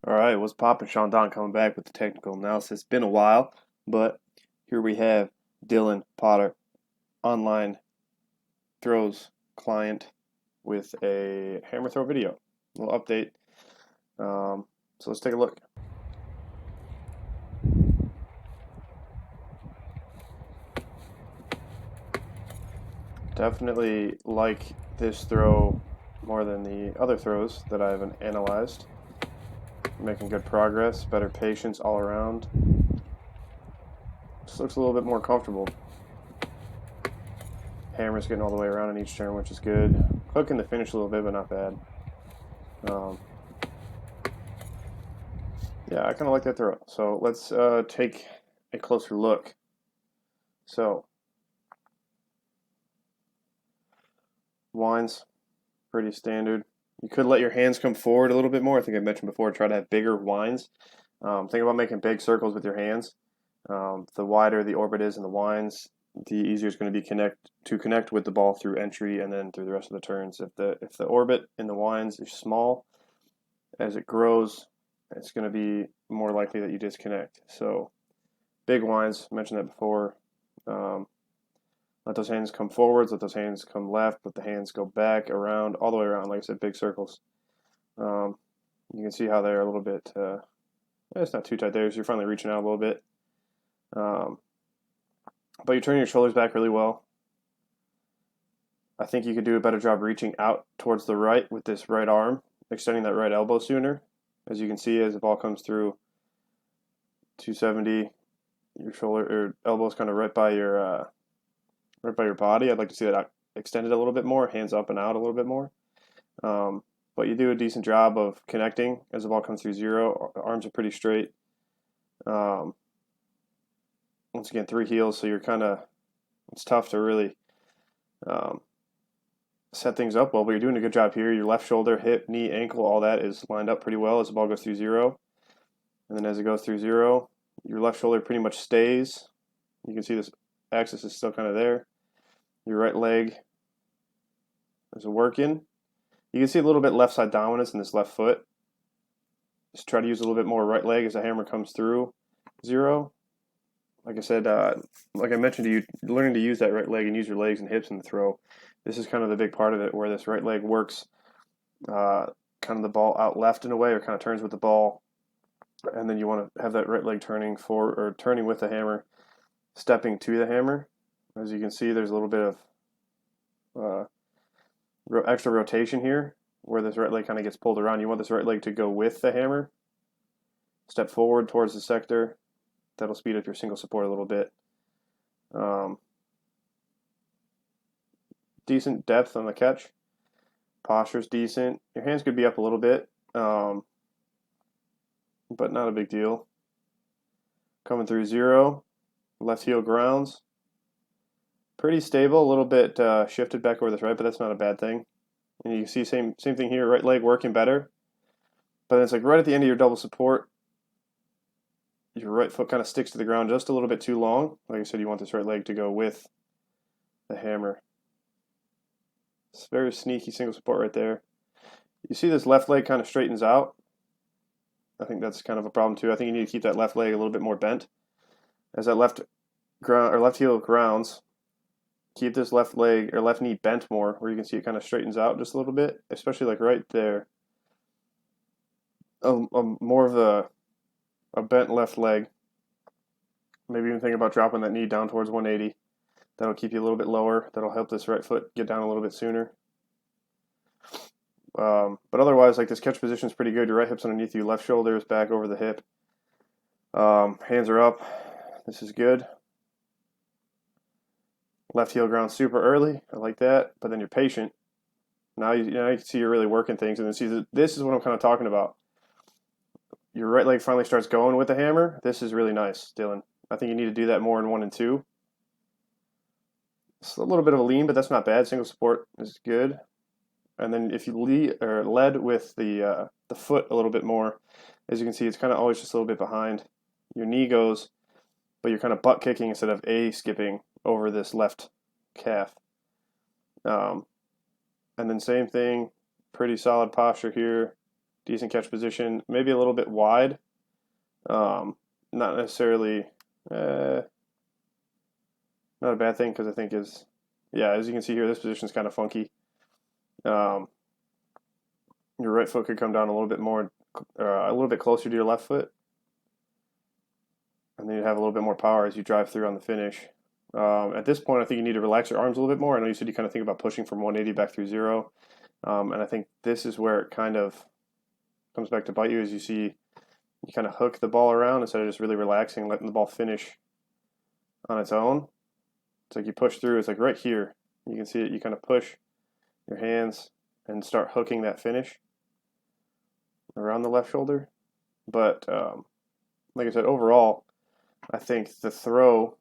All right, what's poppin'? Sean Don coming back with the technical analysis. Been a while, but here we have Dillon Potter, online throws client with a hammer throw video. A little update. So let's take a look. Definitely like this throw more than the other throws that I've analyzed. Making good progress, better patience all around. Just looks a little bit more comfortable. Hammer's getting all the way around in each turn, which is good. Hooking the finish a little bit, but not bad. Um, yeah, I kind of like that throw. So let's take a closer look. So, winds, pretty standard. You could let your hands come forward a little bit more. I think I mentioned before, try to have bigger winds. Think about making big circles with your hands. The wider the orbit is in the winds, the easier it's going to be connect with the ball through entry and then through the rest of the turns. If the orbit in the winds is small, as it grows, it's going to be more likely that you disconnect. So big winds, mentioned that before. Let those hands come forwards, let those hands come left, let the hands go back, around, all the way around. Like I said, big circles. You can see how they're a little bit, it's not too tight there, so you're finally reaching out a little bit. But you're turning your shoulders back really well. I think you could do a better job reaching out towards the right with this right arm, extending that right elbow sooner. As you can see, as the ball comes through 270, your shoulder or elbow's kind of right by your body. I'd like to see that extended a little bit more, hands up and out a little bit more. But you do a decent job of connecting as the ball comes through zero. Arms are pretty straight. Once again, three heels, so it's tough to really set things up well, but you're doing a good job here. Your left shoulder, hip, knee, ankle, all that is lined up pretty well as the ball goes through zero. And then as it goes through zero, your left shoulder pretty much stays. You can see this axis is still kind of there. Your right leg is working. You can see a little bit left side dominance in this left foot. Just try to use a little bit more right leg as the hammer comes through zero. Like I said, like I mentioned to you, learning to use that right leg and use your legs and hips in the throw. This is kind of the big part of it, where this right leg works kind of the ball out left in a way, or kind of turns with the ball, and then you want to have that right leg turning forward or turning with the hammer, stepping to the hammer. As you can see, there's a little bit of extra rotation here, where this right leg kind of gets pulled around. You want this right leg to go with the hammer, step forward towards the sector. That'll speed up your single support a little bit. Decent depth on the catch. Posture's decent. Your hands could be up a little bit, but not a big deal. Coming through zero, left heel grounds. Pretty stable, a little bit shifted back over this right, but that's not a bad thing. And you can see same thing here, right leg working better. But it's like right at the end of your double support, your right foot kind of sticks to the ground just a little bit too long. Like I said, you want this right leg to go with the hammer. It's very sneaky single support right there. You see this left leg kind of straightens out. I think that's kind of a problem too. I think you need to keep that left leg a little bit more bent. As that left heel grounds, keep this left leg or left knee bent more, where you can see it kind of straightens out just a little bit, especially like right there. More of a bent left leg. Maybe even think about dropping that knee down towards 180. That'll keep you a little bit lower. That'll help this right foot get down a little bit sooner. But otherwise, like, this catch position is pretty good. Your right hip's underneath you, left shoulder is back over the hip. Hands are up. This is good. Left heel ground super early. I like that. But then you're patient. Now you can see you're really working things. And then see, this is what I'm kind of talking about. Your right leg finally starts going with the hammer. This is really nice, Dillon. I think you need to do that more in 1 and 2. It's a little bit of a lean, but that's not bad. Single support is good. And then if you led with the foot a little bit more, as you can see, it's kind of always just a little bit behind. Your knee goes, but you're kind of butt kicking instead of skipping over this left calf. And then same thing, pretty solid posture here. decent catch position, maybe a little bit wide. Not necessarily not a bad thing because I think yeah, as you can see here, this position is kind of funky. Your right foot could come down a little bit more, a little bit closer to your left foot, and then you have a little bit more power as you drive through on the finish. At this point, I think you need to relax your arms a little bit more. I know you said you kind of think about pushing from 180 back through 0, and I think this is where it kind of comes back to bite you, as you see you kind of hook the ball around instead of just really relaxing and letting the ball finish on its own. It's like you push through. It's like right here. You can see it. You kind of push your hands and start hooking that finish around the left shoulder. But like I said, overall, I think the throw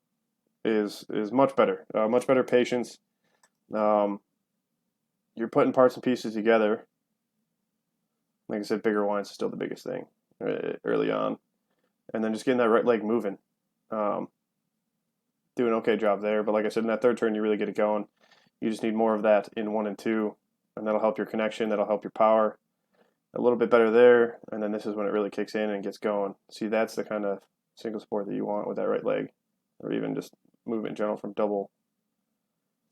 is much better. Much better patience. You're putting parts and pieces together. Like I said, bigger wines is still the biggest thing early on. And then just getting that right leg moving. Do an okay job there. But like I said, in that third turn, you really get it going. You just need more of that in 1 and 2. And that'll help your connection. That'll help your power. A little bit better there. And then this is when it really kicks in and gets going. See, that's the kind of single sport that you want with that right leg. Or even just movement in general from double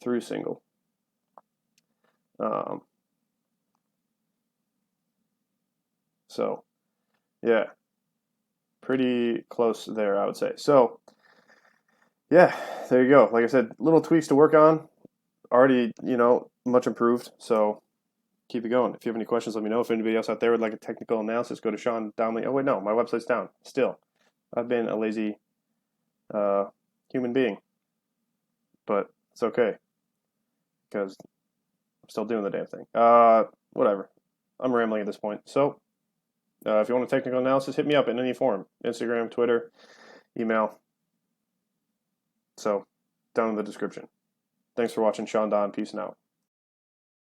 through single. So, yeah, pretty close there, I would say. So, yeah, there you go. Like I said, little tweaks to work on. Already, much improved. So, keep it going. If you have any questions, let me know. If anybody else out there would like a technical analysis, go to Sean Donnelly. Oh, wait, no, my website's down still. I've been a lazy human being. But it's okay because I'm still doing the damn thing. Whatever. I'm rambling at this point. So, if you want a technical analysis, hit me up in any form. Instagram, Twitter, email. So, down in the description. Thanks for watching. Sean Don. Peace and out.